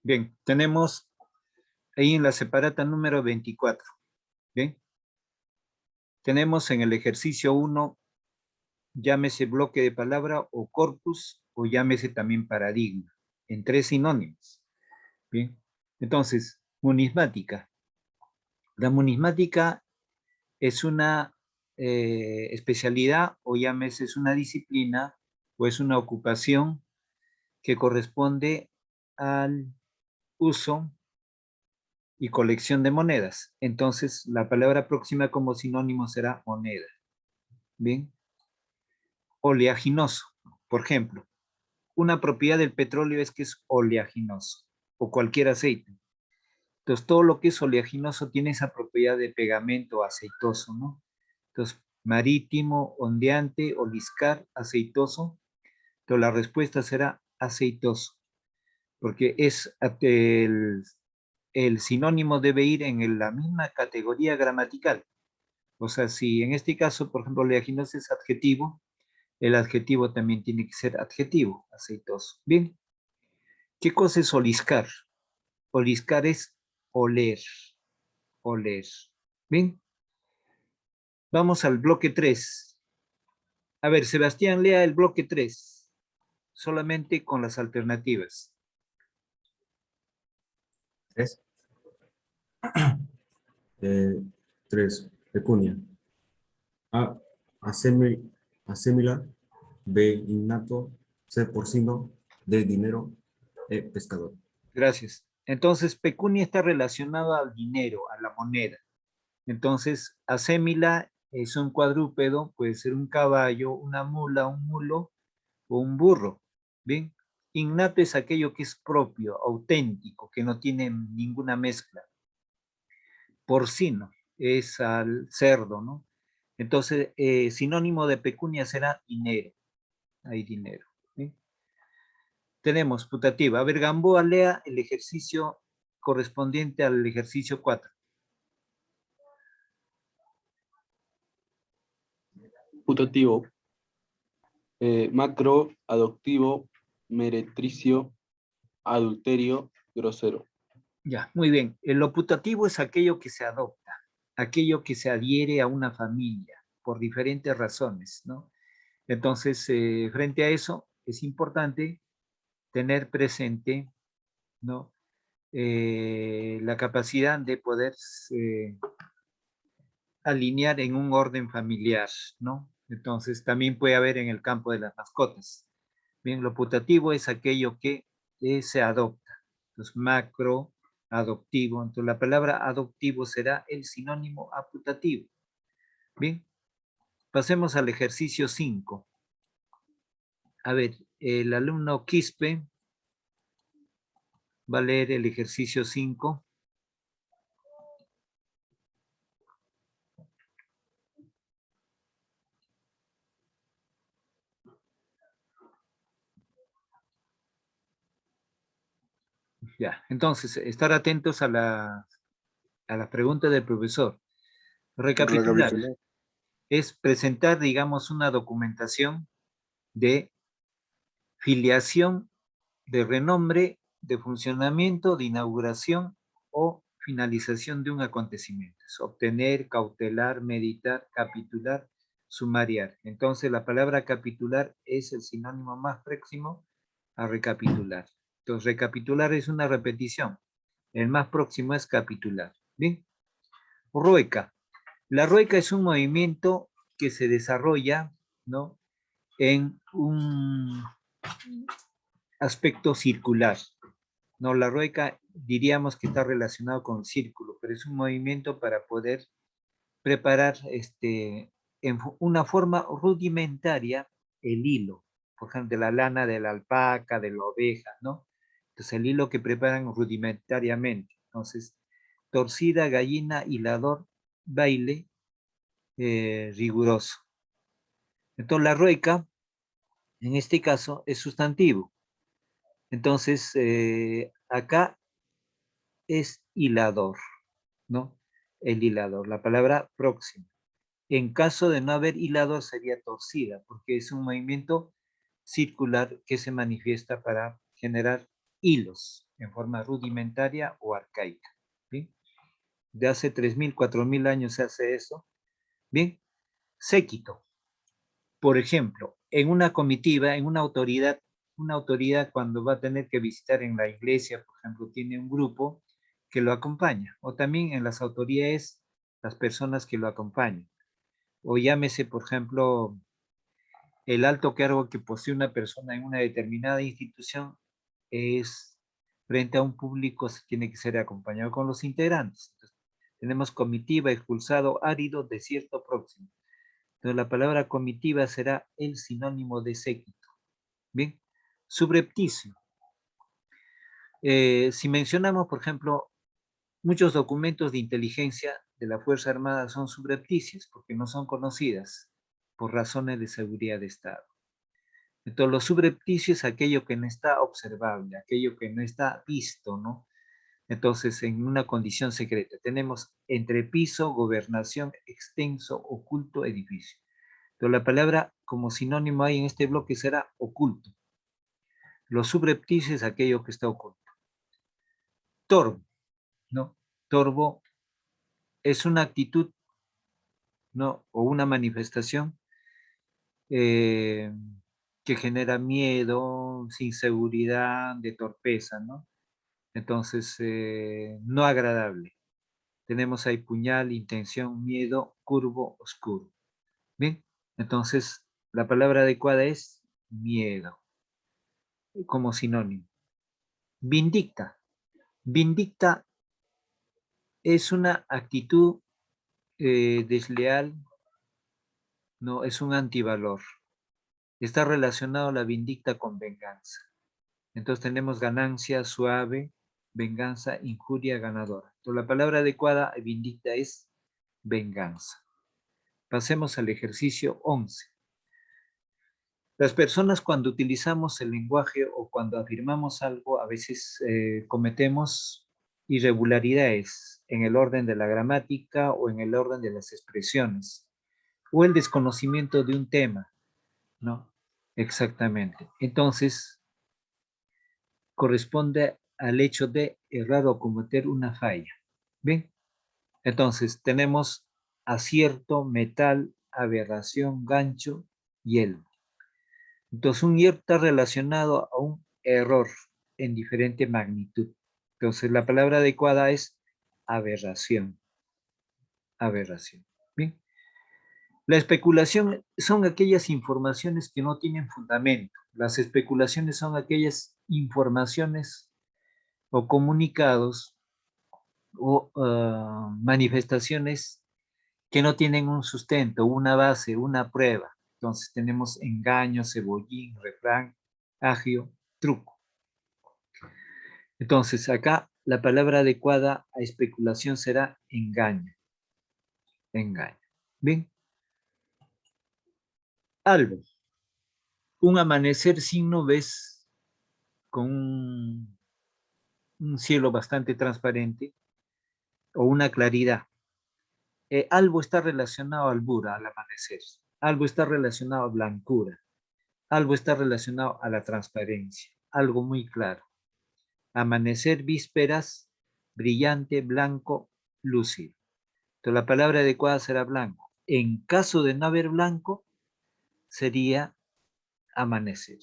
Bien, tenemos ahí en la separata número 24. Bien. Tenemos en el ejercicio 1, llámese bloque de palabra o corpus, o llámese también paradigma, en 3 sinónimos. Bien. Entonces, numismática. La numismática es una especialidad, o llámese es una disciplina, o es una ocupación que corresponde al uso y colección de monedas. Entonces, la palabra próxima como sinónimo será moneda. Bien. Oleaginoso, por ejemplo. Una propiedad del petróleo es que es oleaginoso, o cualquier aceite. Entonces, todo lo que es oleaginoso tiene esa propiedad de pegamento aceitoso, ¿no? Entonces, marítimo, ondeante, oliscar, aceitoso. Entonces, la respuesta será aceitoso, porque es el sinónimo debe ir en la misma categoría gramatical. O sea, si en este caso, por ejemplo, oleaginoso es adjetivo, el adjetivo también tiene que ser adjetivo, aceitoso. Bien, ¿qué cosa es oliscar? Oliscar es oler, oler. Bien, vamos al bloque 3. A ver, Sebastián, lea el bloque 3, solamente con las alternativas. 3. 3. Pecunia. A. Asimila. B. Innato. C. Porcino. D. Dinero. E. Pescador. Gracias. Entonces, pecunia está relacionada al dinero, a la moneda. Entonces, asémila es un cuadrúpedo, puede ser un caballo, una mula, un mulo o un burro. Bien. Innato es aquello que es propio, auténtico, que no tiene ninguna mezcla. Porcino es al cerdo, ¿no? Entonces, sinónimo de pecunia será dinero. Hay dinero. ¿Sí? Tenemos putativa. A ver, Gamboa, lea el ejercicio correspondiente al ejercicio 4. Putativo. Macro, adoptivo, meretricio, adulterio, grosero. Ya, muy bien. Lo putativo es aquello que se adopta, aquello que se adhiere a una familia por diferentes razones, ¿no? Entonces, frente a eso, es importante tener presente, ¿no? La capacidad de poder alinear en un orden familiar, ¿no? Entonces, también puede haber en el campo de las mascotas. Bien, lo putativo es aquello que se adopta. Entonces, macro, adoptivo. Entonces, la palabra adoptivo será el sinónimo a putativo. Bien, pasemos al ejercicio 5. A ver, el alumno Quispe va a leer el ejercicio 5. Ya, entonces, estar atentos a la pregunta del profesor. Recapitular es presentar, digamos, una documentación de filiación, de renombre, de funcionamiento, de inauguración o finalización de un acontecimiento. Es obtener, cautelar, meditar, capitular, sumariar. Entonces, la palabra capitular es el sinónimo más próximo a recapitular. Entonces, recapitular es una repetición. El más próximo es capitular. ¿Bien? Rueca. La rueca es un movimiento que se desarrolla, ¿no?, en un aspecto circular. No, la rueca diríamos que está relacionado con el círculo, pero es un movimiento para poder preparar en una forma rudimentaria el hilo, por ejemplo, de la lana de la alpaca, de la oveja, ¿no? Entonces, el hilo que preparan rudimentariamente. Entonces, torcida, gallina, hilador, baile, riguroso. Entonces, la rueca, en este caso, es sustantivo. Entonces, acá es hilador, ¿no? El hilador, la palabra próxima. En caso de no haber hilador sería torcida, porque es un movimiento circular que se manifiesta para generar hilos. en forma rudimentaria o arcaica. ¿Bien? De hace 3.000, 4.000 años se hace eso. Bien, séquito. Por ejemplo, en una comitiva, en una autoridad cuando va a tener que visitar en la iglesia, por ejemplo, tiene un grupo que lo acompaña, o también en las autoridades, las personas que lo acompañan. O llámese, por ejemplo, el alto cargo que posee una persona en una determinada institución es frente a un público, se tiene que ser acompañado con los integrantes. Entonces, tenemos comitiva, expulsado, árido, desierto, próximo. Entonces, la palabra comitiva será el sinónimo de séquito. Bien, subrepticio. Si mencionamos, por ejemplo, muchos documentos de inteligencia de la Fuerza Armada son subrepticios porque no son conocidas por razones de seguridad de Estado. Entonces, lo subrepticio es aquello que no está observable, aquello que no está visto, ¿no? Entonces, en una condición secreta, tenemos entrepiso, gobernación, extenso, oculto, edificio. Entonces, la palabra como sinónimo ahí en este bloque será oculto. Lo subrepticio es aquello que está oculto. Torvo, ¿no? Torvo es una actitud, ¿no? O una manifestación que genera miedo, inseguridad, de torpeza, ¿no? Entonces, no agradable. Tenemos ahí puñal, intención, miedo, curvo, oscuro. Bien, entonces la palabra adecuada es miedo, como sinónimo. Vindicta. Vindicta es una actitud desleal, no, es un antivalor. Está relacionado la vindicta con venganza. Entonces tenemos ganancia suave, venganza, injuria, ganadora. Entonces la palabra adecuada vindicta es venganza. Pasemos al ejercicio 11. Las personas cuando utilizamos el lenguaje o cuando afirmamos algo, a veces cometemos irregularidades en el orden de la gramática o en el orden de las expresiones o el desconocimiento de un tema, ¿no? Exactamente. Entonces, corresponde al hecho de errar o cometer una falla. ¿Bien? Entonces, tenemos acierto, metal, aberración, gancho y elmo. Entonces, un hierro está relacionado a un error en diferente magnitud. Entonces, la palabra adecuada es aberración. Aberración. Bien. La especulación son aquellas informaciones que no tienen fundamento. Las especulaciones son aquellas informaciones o comunicados o manifestaciones que no tienen un sustento, una base, una prueba. Entonces tenemos engaño, cebollín, refrán, agio, truco. Entonces acá la palabra adecuada a especulación será engaño. Engaño. Bien. Albo. Un amanecer sin nubes con un cielo bastante transparente o una claridad. Albo está relacionado a albura, al amanecer. Algo está relacionado a blancura. Algo está relacionado a la transparencia. Algo muy claro. Amanecer, vísperas, brillante, blanco, lúcido. Entonces la palabra adecuada será blanco. En caso de no haber blanco, sería amanecer.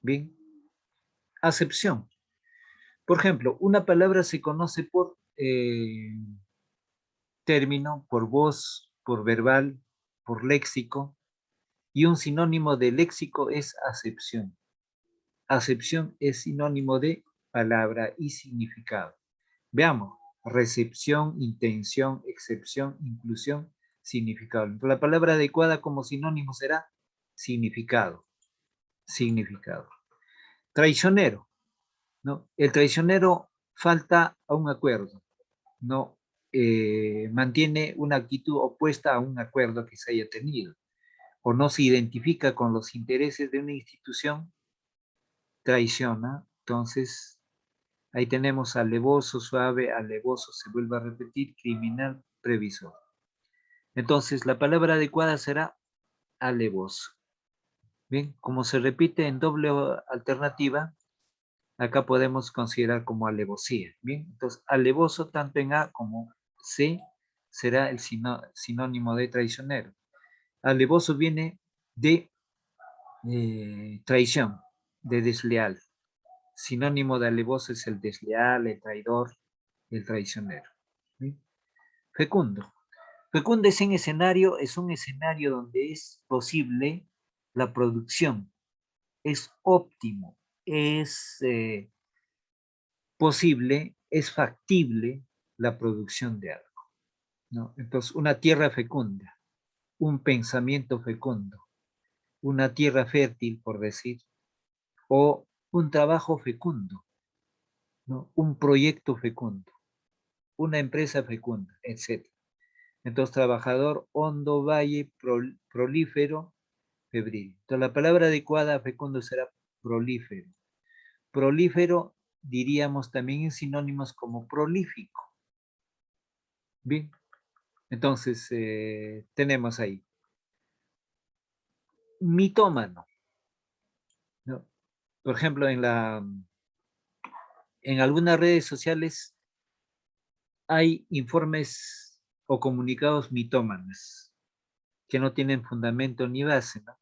Bien. Acepción. Por ejemplo, una palabra se conoce por término, por voz, por verbal, por léxico, y un sinónimo de léxico es acepción. Acepción es sinónimo de palabra y significado. Veamos, recepción, intención, excepción, inclusión, significado. Entonces, la palabra adecuada como sinónimo será significado. Significado. Traicionero, ¿no? El traicionero falta a un acuerdo, ¿no? Mantiene una actitud opuesta a un acuerdo que se haya tenido, o no se identifica con los intereses de una institución, traiciona. Entonces, ahí tenemos alevoso, suave, alevoso, se vuelve a repetir, criminal, previsor. Entonces, la palabra adecuada será alevoso. Bien, como se repite en doble alternativa, Acá podemos considerar como alevosía. Bien, entonces alevoso tanto en A como C será el sinónimo de traicionero. Alevoso viene de traición, de desleal. Sinónimo de alevoso es el desleal, el traidor, el traicionero. ¿Sí? Fecundo. Fecundo es un escenario donde es posible la producción, es óptimo, es posible, es factible la producción de algo, ¿no? Entonces, una tierra fecunda, un pensamiento fecundo, una tierra fértil, por decir, o un trabajo fecundo, ¿no? Un proyecto fecundo, una empresa fecunda, etc. Entonces, trabajador, hondo, valle, prolífero, febril. Entonces, la palabra adecuada a fecundo será prolífero. Prolífero diríamos también en sinónimos como prolífico. Bien, entonces tenemos ahí mitómano, ¿no? Por ejemplo, en algunas redes sociales hay informes o comunicados mitómanos que no tienen fundamento ni base, ¿no?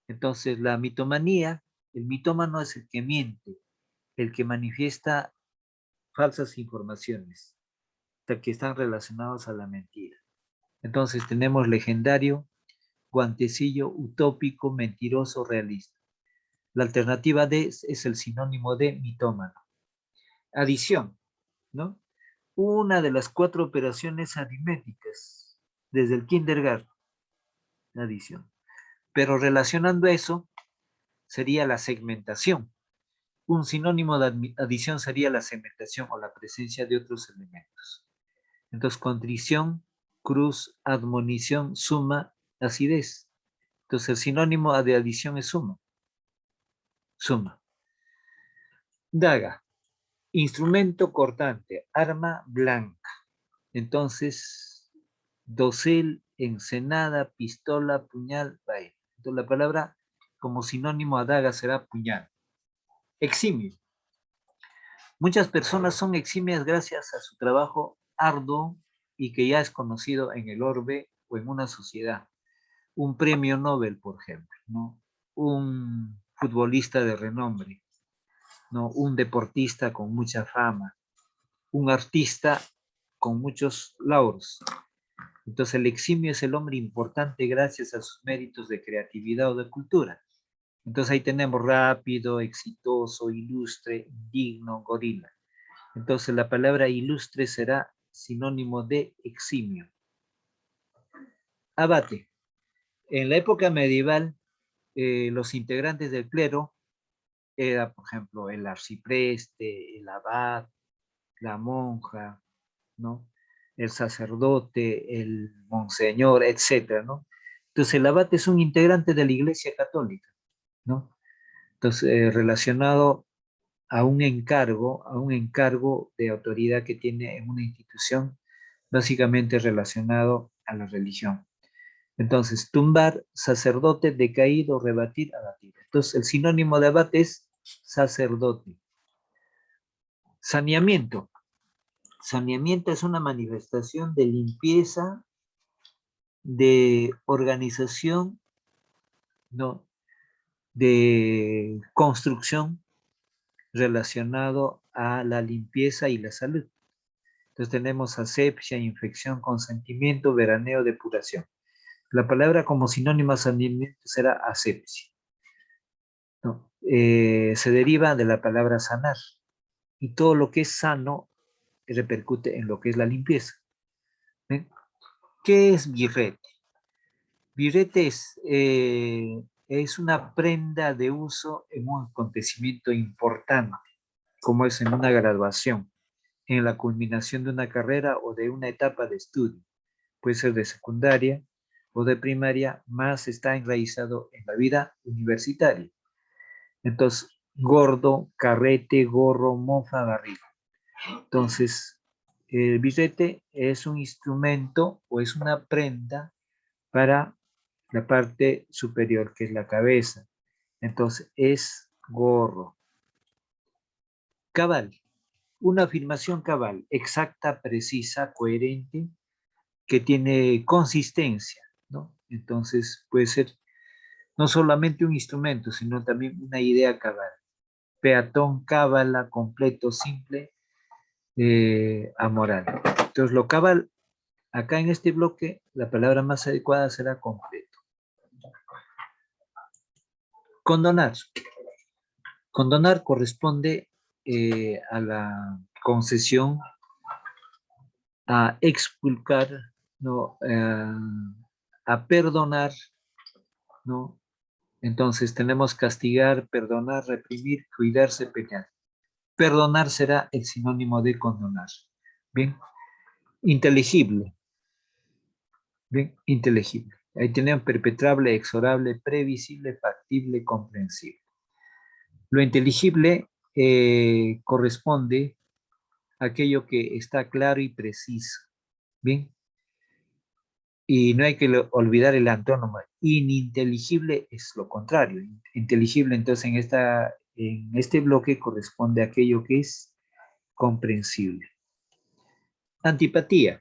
Entonces, la mitomanía, el mitómano es el que miente, el que manifiesta falsas informaciones, que están relacionados a la mentira. Entonces, tenemos legendario, guantecillo, utópico, mentiroso, realista. La alternativa D es el sinónimo de mitómano. Adición, ¿no? Una de las 4 operaciones aritméticas desde el kindergarten, adición. Pero relacionando eso, sería la segmentación. Un sinónimo de adición sería la segmentación o la presencia de otros elementos. Entonces, contrición, cruz, admonición, suma, acidez. Entonces, el sinónimo de adición es suma. Suma. Daga, instrumento cortante, arma blanca. Entonces, dosel, ensenada, pistola, puñal, vaina. Entonces, la palabra como sinónimo a daga será puñal. Eximio. Muchas personas son eximias gracias a su trabajo arduo y que ya es conocido en el orbe o en una sociedad. Un premio Nobel, por ejemplo, ¿no? Un futbolista de renombre, ¿no? Un deportista con mucha fama, un artista con muchos lauros. Entonces el eximio es el hombre importante gracias a sus méritos de creatividad o de cultura. Entonces ahí tenemos rápido, exitoso, ilustre, digno, gorila. Entonces la palabra ilustre será sinónimo de eximio. Abate. En la época medieval, los integrantes del clero era, por ejemplo, el arcipreste, el abad, la monja, ¿no? El sacerdote, el monseñor, etcétera, ¿no? Entonces el abate es un integrante de la Iglesia Católica, ¿no? Entonces, relacionado a un encargo de autoridad que tiene en una institución, básicamente relacionado a la religión. Entonces, tumbar, sacerdote, decaído, rebatir, abatir. Entonces, el sinónimo de abate es sacerdote. Saneamiento. Saneamiento es una manifestación de limpieza, de organización, ¿no? De construcción relacionado a la limpieza y la salud. Entonces tenemos asepsia, infección, consentimiento, veraneo, depuración. La palabra como sinónimo a saneamiento será asepsia, ¿no? Se deriva de la palabra sanar y todo lo que es sano repercute en lo que es la limpieza. ¿Eh? ¿Qué es birrete? Birrete es una prenda de uso en un acontecimiento importante, como es en una graduación, en la culminación de una carrera o de una etapa de estudio. Puede ser de secundaria o de primaria, más está enraizado en la vida universitaria. Entonces, gordo, carrete, gorro, mofa, barriga. Entonces, el birrete es un instrumento o es una prenda para la parte superior, que es la cabeza. Entonces, es gorro. Cabal. Una afirmación cabal, exacta, precisa, coherente, que tiene consistencia, ¿no? Entonces puede ser no solamente un instrumento, sino también una idea cabal. Peatón, cábala, completo, simple, amoral. Entonces lo cabal, acá en este bloque, la palabra más adecuada será completo. Condonar. Condonar corresponde a la concesión, a expulcar, ¿no? A perdonar, ¿no? Entonces tenemos castigar, perdonar, reprimir, cuidarse, pelear. Perdonar será el sinónimo de condonar. Bien, inteligible. Bien, inteligible. Ahí tenemos perpetrable, exorable, previsible, factible, comprensible. Lo inteligible corresponde a aquello que está claro y preciso. Bien, y no hay que olvidar el antónimo. Ininteligible es lo contrario. Inteligible, entonces, en este bloque corresponde a aquello que es comprensible. Antipatía.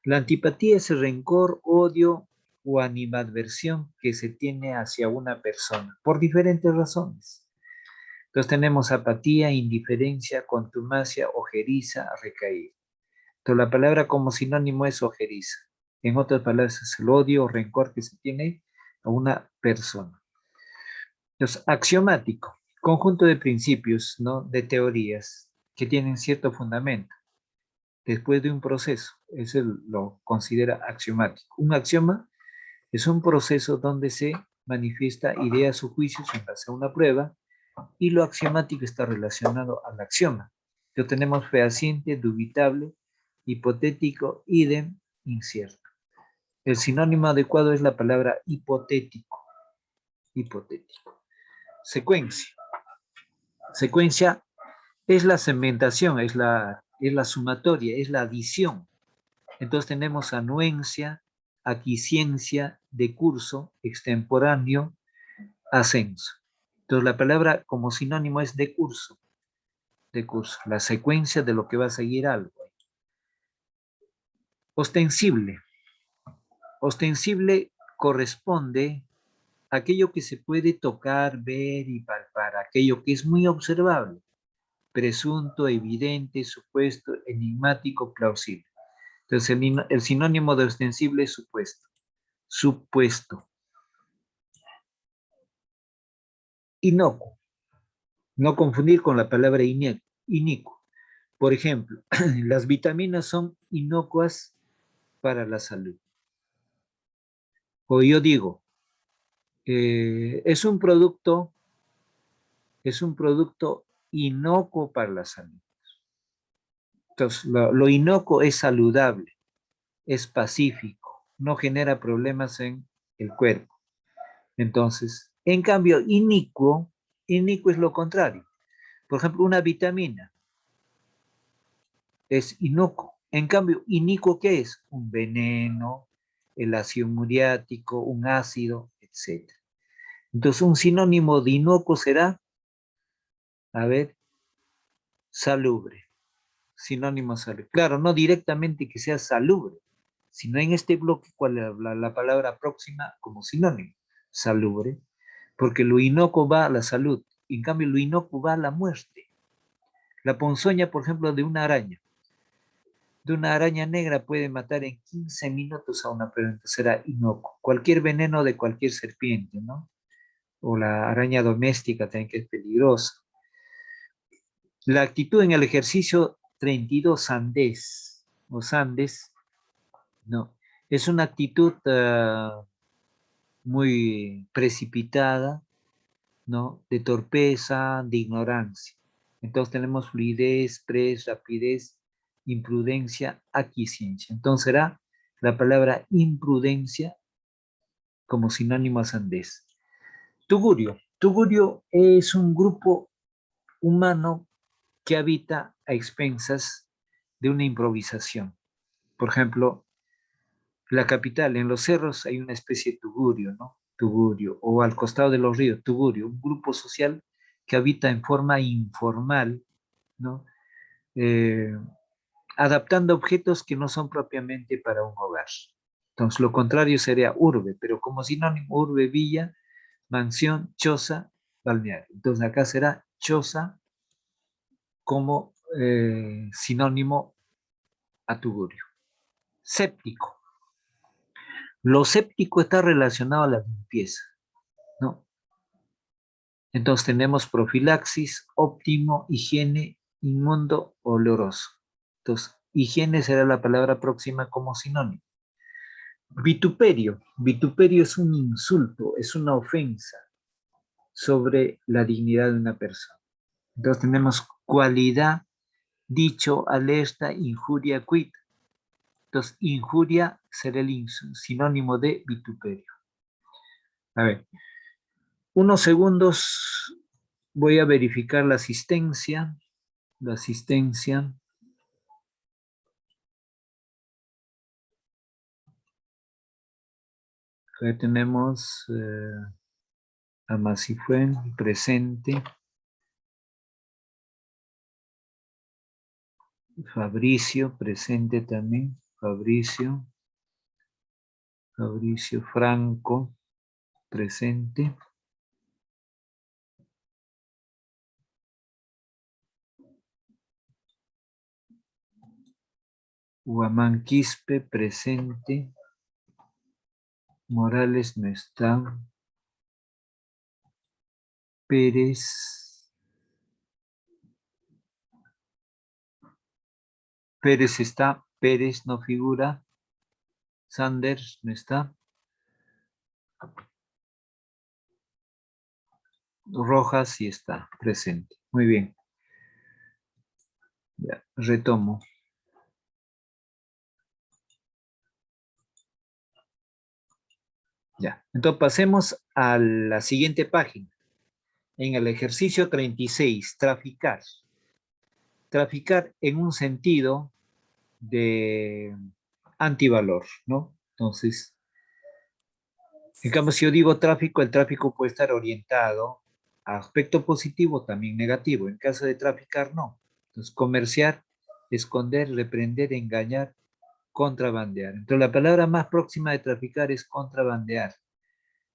La antipatía es el rencor, odio o animadversión que se tiene hacia una persona por diferentes razones. Entonces tenemos apatía, indiferencia, contumacia, ojeriza, recaída. Entonces la palabra como sinónimo es ojeriza. En otras palabras es el odio o rencor que se tiene a una persona. Entonces, axiomático, conjunto de principios, ¿no? De teorías que tienen cierto fundamento. Después de un proceso, eso lo considera axiomático. Un axioma es un proceso donde se manifiesta ideas o juicios en base a una prueba y lo axiomático está relacionado al axioma. Lo tenemos fehaciente, dubitable, hipotético, idem, incierto. El sinónimo adecuado es la palabra hipotético. Hipotético. Secuencia. Secuencia es la segmentación, es la sumatoria, es la adición. Entonces tenemos anuencia, aquiciencia, decurso, extemporáneo, ascenso. Entonces la palabra como sinónimo es decurso. Decurso, la secuencia de lo que va a seguir algo. Ostensible. Ostensible corresponde a aquello que se puede tocar, ver y palpar, aquello que es muy observable, presunto, evidente, supuesto, enigmático, plausible. Entonces el sinónimo de ostensible es supuesto. Supuesto. Inocuo. No confundir con la palabra inicuo. Por ejemplo, las vitaminas son inocuas para la salud. O yo digo, es un producto inocuo para la salud. Entonces, lo inocuo es saludable, es pacífico, no genera problemas en el cuerpo. Entonces, en cambio, inicuo es lo contrario. Por ejemplo, una vitamina es inocuo. En cambio, inicuo, ¿qué es? Un veneno, el ácido muriático, un ácido, etc. Entonces, un sinónimo de inocuo será, a ver, salubre. Sinónimo salubre. Claro, no directamente que sea salubre, sino en este bloque, ¿cuál es la palabra próxima como sinónimo? Salubre. Porque lo inocuo va a la salud, en cambio lo inocuo va a la muerte. La ponzoña, por ejemplo, de una araña negra puede matar en 15 minutos a una persona, será inocuo. Cualquier veneno de cualquier serpiente, ¿no? O la araña doméstica también que es peligrosa. La actitud en el ejercicio 32 sandés, o sandes, no, es una actitud muy precipitada, ¿no? De torpeza, de ignorancia. Entonces tenemos fluidez, rapidez, imprudencia, aquiescencia. Entonces será la palabra imprudencia como sinónimo a sandez. Tugurio. Tugurio es un grupo humano que habita a expensas de una improvisación. Por ejemplo, la capital, en los cerros hay una especie de tugurio, ¿no? Tugurio, o al costado de los ríos, tugurio, un grupo social que habita en forma informal, ¿no? Adaptando objetos que no son propiamente para un hogar. Entonces, lo contrario sería urbe, pero como sinónimo, urbe, villa, mansión, choza, balneario. Entonces, acá será choza como sinónimo a tugurio. Séptico. Lo séptico está relacionado a la limpieza, ¿no? Entonces tenemos profilaxis, óptimo, higiene, inmundo, oloroso. Entonces, higiene será la palabra próxima como sinónimo. Vituperio. Vituperio es un insulto, es una ofensa sobre la dignidad de una persona. Entonces tenemos cualidad, dicho, alerta, injuria, quid. Entonces, injuria será el sinónimo de vituperio. A ver, unos segundos, voy a verificar la asistencia. La asistencia. Acá tenemos a Masifuen presente. Fabricio presente también. Fabricio Franco presente. Huamán Quispe presente. Morales no está. Pérez está. Pérez no figura. Sanders no está. Rojas sí está presente. Muy bien. Ya, retomo. Ya. Entonces pasemos a la siguiente página. En el ejercicio 36, traficar. Traficar en un sentido de antivalor, ¿no? Entonces, en cambio, si yo digo tráfico, el tráfico puede estar orientado a aspecto positivo, también negativo. En caso de traficar, no. Entonces, comerciar, esconder, reprender, engañar, contrabandear. Entonces, la palabra más próxima de traficar es contrabandear.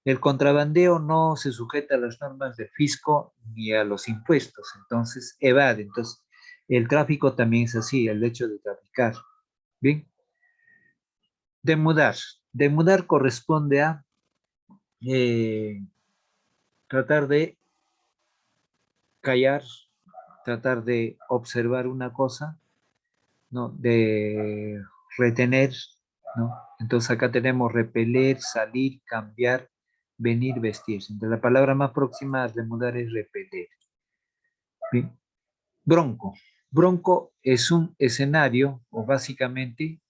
El contrabandeo no se sujeta a las normas del fisco ni a los impuestos, entonces evade. Entonces, el tráfico también es así, el hecho de traficar. Bien. Demudar. Demudar corresponde a tratar de callar, tratar de observar una cosa, ¿no? De retener, ¿no? Entonces acá tenemos repeler, salir, cambiar, venir, vestirse. Entonces la palabra más próxima a demudar es repeler. Bien. Bronco. Bronco es un escenario, o básicamente,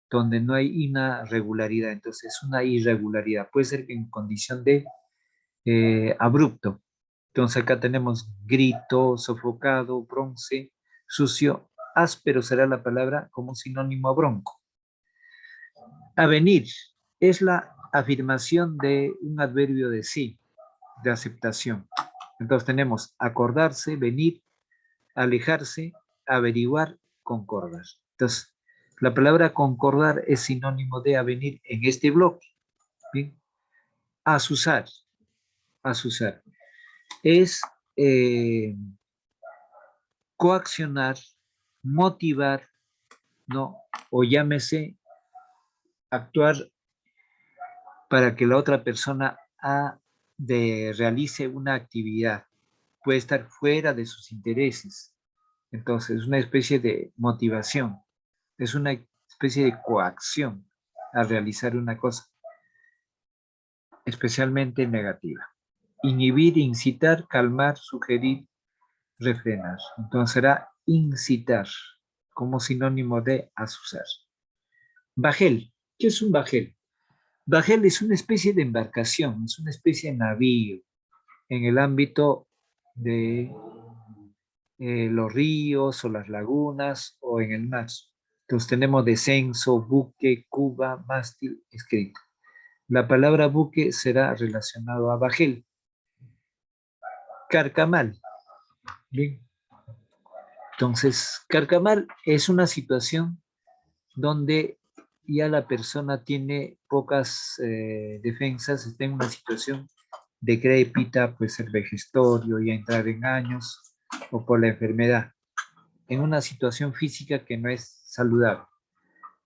donde no hay una regularidad, entonces es una irregularidad. Puede ser que en condición de abrupto. Entonces acá tenemos grito, sofocado, bronce, sucio, áspero será la palabra como sinónimo a bronco. Avenir es la afirmación de un adverbio de sí, de aceptación. Entonces tenemos acordarse, venir, alejarse, averiguar, concordar. Entonces, la palabra concordar es sinónimo de avenir en este bloque. ¿Bien? Asusar. Asusar. Es coaccionar, motivar, ¿no? O llámese actuar para que la otra persona realice una actividad. Puede estar fuera de sus intereses. Entonces, es una especie de motivación, es una especie de coacción a realizar una cosa, especialmente negativa. Inhibir, incitar, calmar, sugerir, refrenar. Entonces será incitar como sinónimo de asusar. Bajel. ¿Qué es un bajel? Bajel es una especie de embarcación, es una especie de navío en el ámbito de los ríos o las lagunas o en el mar. Entonces tenemos descenso, buque, cuba, mástil, escrito. La palabra buque será relacionado a bajel. Carcamal. Bien. Entonces, carcamal es una situación donde ya la persona tiene pocas defensas, está en una situación decrépita, puede ser vejestorio, ya entrar en años, o por la enfermedad, en una situación física que no es saludable.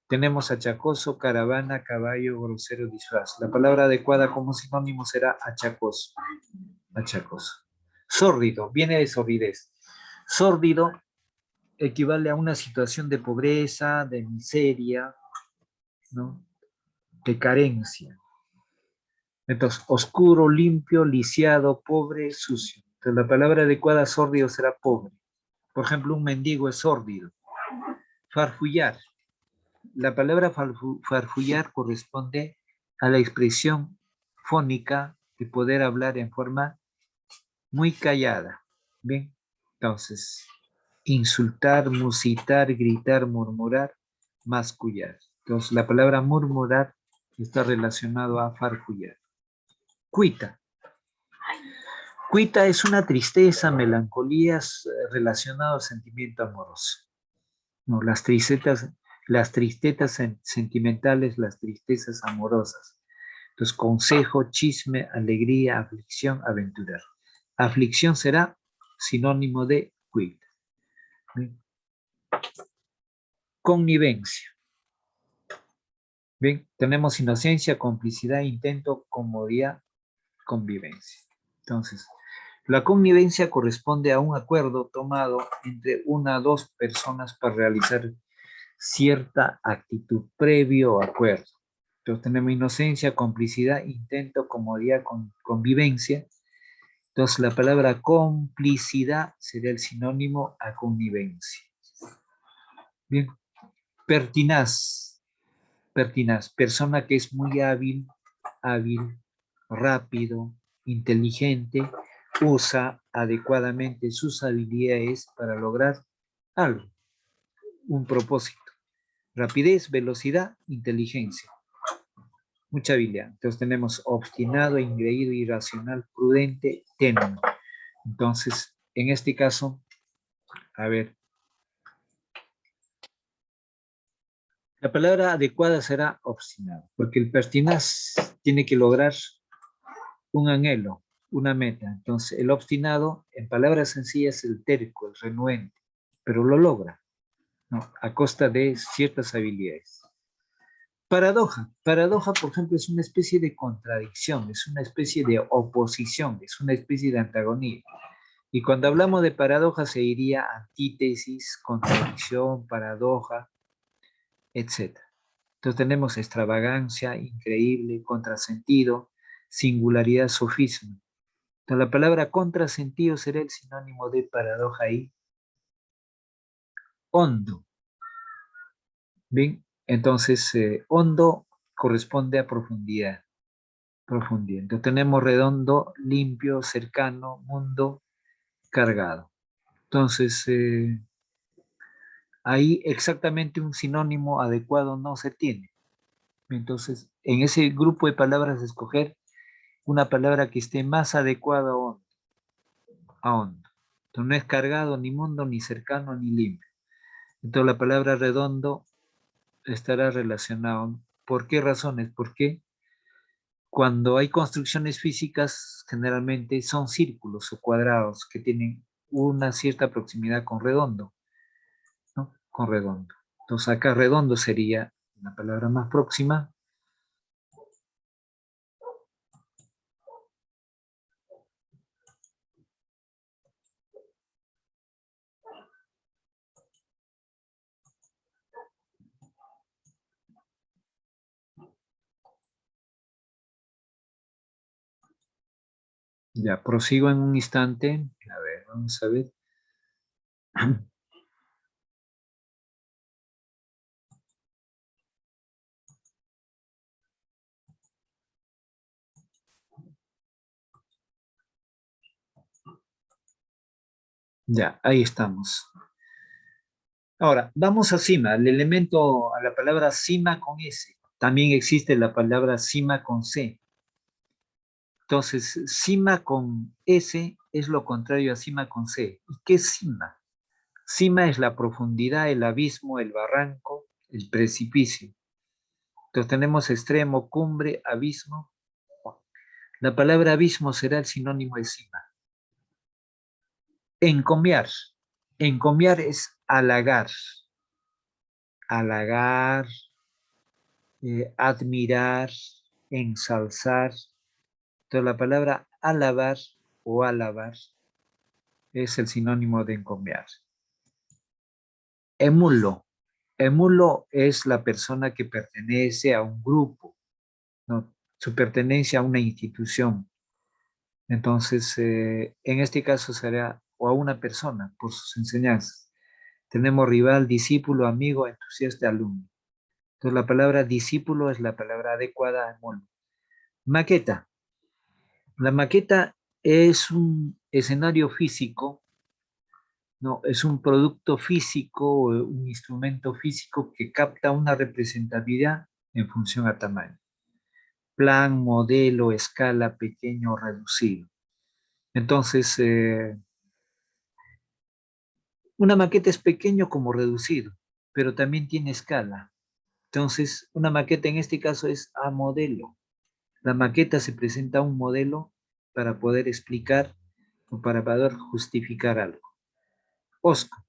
Tenemos achacoso, caravana, caballo, grosero, disfraz. La palabra adecuada como sinónimo será achacoso. Achacoso. Sórdido, viene de sordidez. Sórdido equivale a una situación de pobreza, de miseria, ¿no? De carencia. Entonces, oscuro, limpio, lisiado, pobre, sucio. Entonces, la palabra adecuada sórdido será pobre. Por ejemplo, un mendigo es sórdido. Farfullar. La palabra farfullar corresponde a la expresión fónica de poder hablar en forma muy callada. Bien, entonces, insultar, musitar, gritar, murmurar, mascullar. Entonces, la palabra murmurar está relacionado a farfullar. Cuita. Cuita es una tristeza, melancolías relacionadas al sentimiento amoroso. No, las tristezas sentimentales, las tristezas amorosas. Entonces, consejo, chisme, alegría, aflicción, aventurar. Aflicción será sinónimo de cuita. Bien. Connivencia. Bien, tenemos inocencia, complicidad, intento, comodidad, convivencia. Entonces, la connivencia corresponde a un acuerdo tomado entre una o dos personas para realizar cierta actitud previo acuerdo. Entonces tenemos inocencia, complicidad, intento, comodidad, convivencia. Entonces la palabra complicidad sería el sinónimo a connivencia. Bien. Pertinaz. Pertinaz, persona que es muy hábil, rápido, inteligente, usa adecuadamente sus habilidades para lograr algo, un propósito. Rapidez, velocidad, inteligencia. Mucha habilidad. Entonces tenemos obstinado, ingreído, irracional, prudente, tenue. Entonces, en este caso, a ver, la palabra adecuada será obstinado, porque el pertinaz tiene que lograr un anhelo, una meta. Entonces, el obstinado, en palabras sencillas, es el terco, el renuente, pero lo logra, ¿no? A costa de ciertas habilidades. Paradoja. Paradoja, por ejemplo, es una especie de contradicción, es una especie de oposición, es una especie de antagonía. Y cuando hablamos de paradoja se diría antítesis, contradicción, paradoja, etc. Entonces tenemos extravagancia, increíble, contrasentido, singularidad, sofisma. Entonces la palabra contrasentido será el sinónimo de paradoja y hondo. Bien, entonces hondo corresponde a profundidad. Profundidad. Entonces tenemos redondo, limpio, cercano, mundo, cargado. Entonces, ahí exactamente un sinónimo adecuado no se tiene. Entonces, en ese grupo de palabras, escoger una palabra que esté más adecuada a hondo. Entonces, no es cargado, ni mundo, ni cercano, ni limpio. Entonces, la palabra redondo estará relacionado. ¿Por qué razones? Porque cuando hay construcciones físicas, generalmente son círculos o cuadrados que tienen una cierta proximidad con redondo, ¿no? Con redondo. Entonces acá redondo sería la palabra más próxima. Ya, prosigo en un instante. A ver, vamos a ver. Ya, ahí estamos. Ahora, vamos a cima, el elemento, a la palabra cima con S. También existe la palabra cima con C. Entonces, cima con S es lo contrario a cima con C. ¿Y qué es cima? Cima es la profundidad, el abismo, el barranco, el precipicio. Entonces tenemos extremo, cumbre, abismo. La palabra abismo será el sinónimo de cima. Encomiar. Encomiar es halagar. Halagar, admirar, ensalzar. Entonces la palabra alabar o alabar es el sinónimo de encomiar. Emulo. Emulo es la persona que pertenece a un grupo, ¿no? Su pertenencia a una institución. Entonces, en este caso será o a una persona por sus enseñanzas. Tenemos rival, discípulo, amigo, entusiasta, alumno. Entonces, la palabra discípulo es la palabra adecuada a emulo. Maqueta. La maqueta es un escenario físico, no, es un producto físico, un instrumento físico que capta una representatividad en función a tamaño. Plan, modelo, escala, pequeño, reducido. Entonces, una maqueta es pequeño como reducido, pero también tiene escala. Entonces, una maqueta en este caso es a modelo. La maqueta se presenta a un modelo para poder explicar o para poder justificar algo. Osco,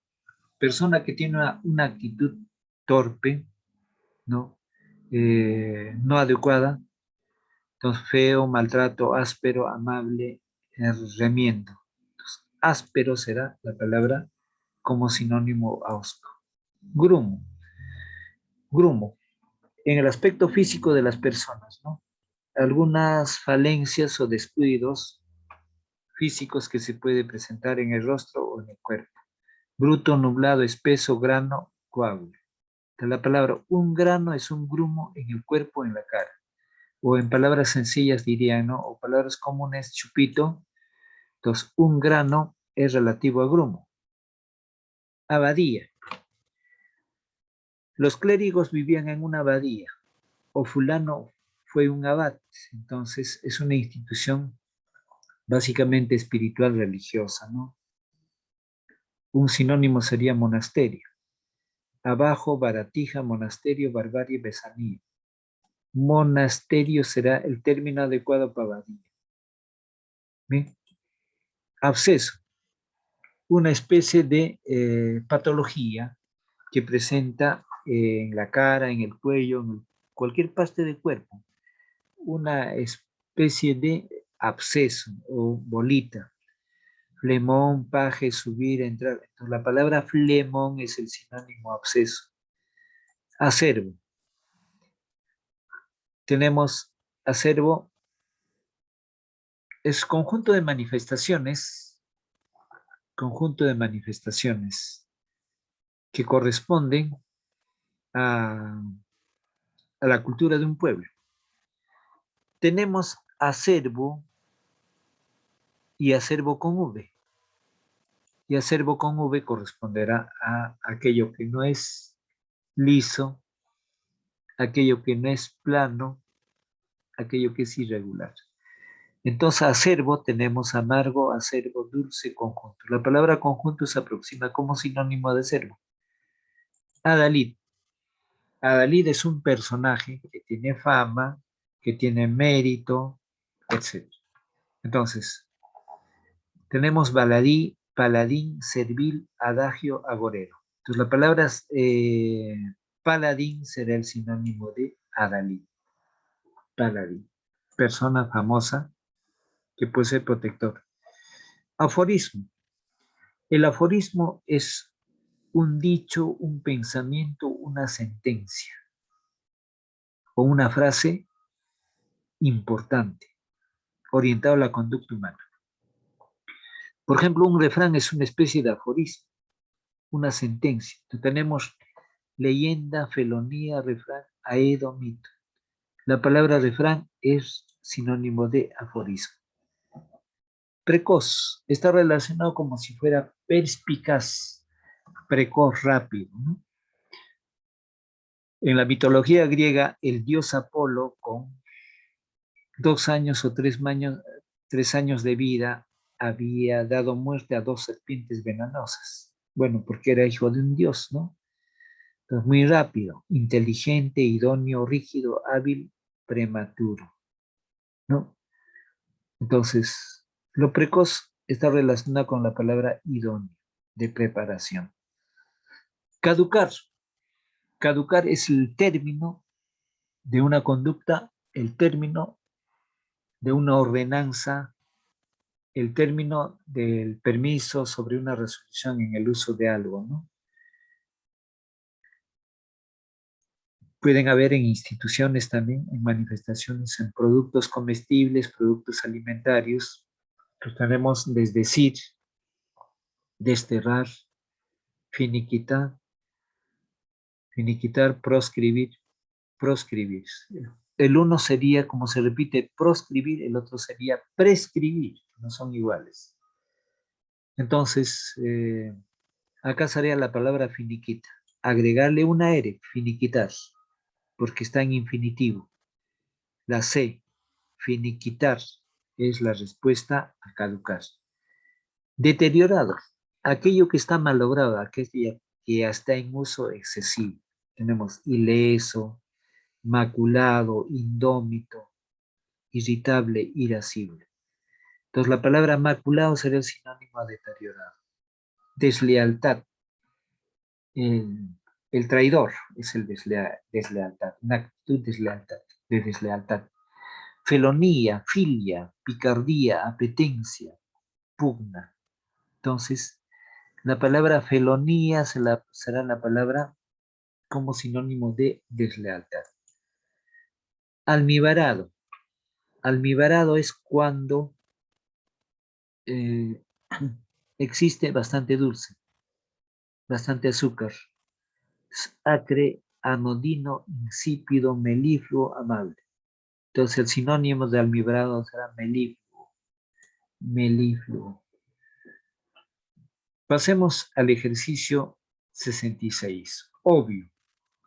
persona que tiene una actitud torpe, ¿no? No adecuada, entonces feo, maltrato, áspero, amable, remiendo. Entonces, áspero será la palabra como sinónimo a osco. Grumo, grumo, en el aspecto físico de las personas, ¿no? Algunas falencias o descuidos físicos que se puede presentar en el rostro o en el cuerpo. Bruto, nublado, espeso, grano, coágulo. La palabra un grano es un grumo en el cuerpo, en la cara. O en palabras sencillas dirían, ¿no? O palabras comunes, chupito. Entonces, un grano es relativo a grumo. Abadía. Los clérigos vivían en una abadía. O fulano fue un abad. Entonces, es una institución básicamente espiritual religiosa, ¿no? Un sinónimo sería monasterio. Abajo, baratija, monasterio, barbarie, besanía. Monasterio será el término adecuado para abadía. ¿Bien? Absceso, una especie de patología que presenta en la cara, en el cuello, en cualquier parte del cuerpo, una especie de absceso o bolita. Flemón, paje, subir, entrar. Entonces, la palabra flemón es el sinónimo absceso. Acervo. Tenemos acervo, es conjunto de manifestaciones que corresponden a, a la cultura de un pueblo. Tenemos acervo y acervo con V. Y acervo con V corresponderá a aquello que no es liso, aquello que no es plano, aquello que es irregular. Entonces, acervo tenemos amargo, acervo, dulce, conjunto. La palabra conjunto se aproxima como sinónimo de acervo. Adalid. Adalid es un personaje que tiene fama, que tiene mérito, etc. Entonces, tenemos baladí, paladín, servil, adagio, agorero. Entonces, la palabra paladín será el sinónimo de adalid. Paladín, persona famosa que puede ser protector. Aforismo. El aforismo es un dicho, un pensamiento, una sentencia o una frase importante, orientado a la conducta humana. Por ejemplo, un refrán es una especie de aforismo, una sentencia. Entonces, tenemos leyenda, felonía, refrán, aedo, mito. La palabra refrán es sinónimo de aforismo. Precoz está relacionado como si fuera perspicaz, precoz, rápido, ¿no? En la mitología griega, el dios Apolo, con 2 años o 3 años de vida, había dado muerte a 2 serpientes venenosas. Bueno, porque era hijo de un dios, ¿no? Entonces, muy rápido, inteligente, idóneo, rígido, hábil, prematuro, ¿no? Entonces, lo precoz está relacionado con la palabra idóneo, de preparación. Caducar. Caducar es el término de una conducta, el término de una ordenanza, el término del permiso sobre una resolución en el uso de algo, ¿no? Pueden haber en instituciones también, en manifestaciones, en productos comestibles, productos alimentarios. Pues tenemos desdecir, desterrar, finiquitar, finiquitar, proscribir, proscribir. El uno sería, como se repite, proscribir, el otro sería prescribir, no son iguales. Entonces, acá sería la palabra finiquita. Agregarle una R, finiquitar, porque está en infinitivo. La C, finiquitar, es la respuesta a caducar. Deteriorado, aquello que está malogrado, aquello que ya está en uso excesivo. Tenemos ileso, maculado, indómito, irritable, irascible. Entonces la palabra maculado sería el sinónimo a deteriorado. Deslealtad, el traidor es el deslealtad, una actitud de deslealtad. Felonía, filia, picardía, apetencia, pugna. Entonces, la palabra felonía será la palabra como sinónimo de deslealtad. Almibarado. Almibarado es cuando eh, existe bastante dulce, bastante azúcar, acre, anodino, insípido, melifluo, amable. Entonces el sinónimo de almibarado será melifluo, melifluo. Pasemos al ejercicio 66. Obvio.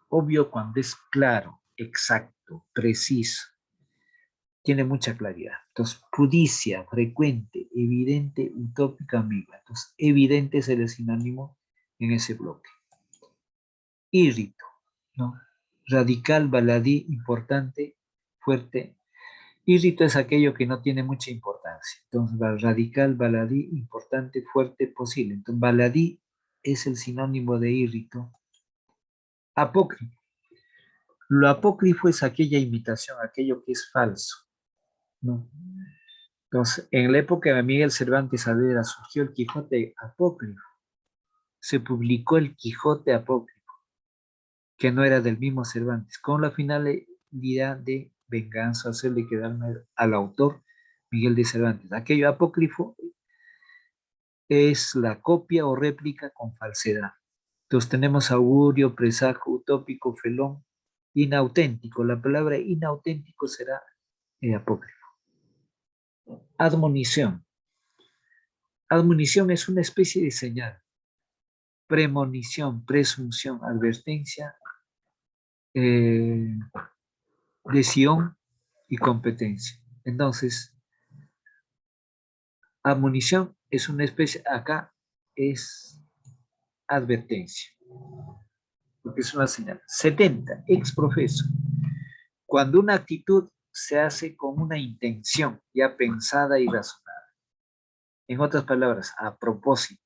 Obvio cuando es claro, exacto, preciso. Tiene mucha claridad. Entonces, pudicia, frecuente, evidente, utópica, ambigua. Entonces, evidente es el sinónimo en ese bloque. Írrito, ¿no? Radical, baladí, importante, fuerte. Írrito es aquello que no tiene mucha importancia. Entonces, radical, baladí, importante, fuerte, posible. Entonces, baladí es el sinónimo de írrito. Apócrifo. Lo apócrifo es aquella imitación, aquello que es falso, ¿no? Entonces, en la época de Miguel Cervantes Saavedra surgió el Quijote apócrifo. Se publicó el Quijote apócrifo, que no era del mismo Cervantes, con la finalidad de venganza, hacerle quedar mal al autor Miguel de Cervantes. Aquello apócrifo es la copia o réplica con falsedad. Entonces tenemos augurio, presagio, utópico, felón, inauténtico. La palabra inauténtico será apócrifo. Admonición. Admonición es una especie de señal. Premonición, presunción, advertencia, lesión y competencia. Entonces, admonición es una especie, acá es advertencia, porque es una señal. 70, ex profeso. Cuando una actitud se hace con una intención ya pensada y razonada. En otras palabras, a propósito.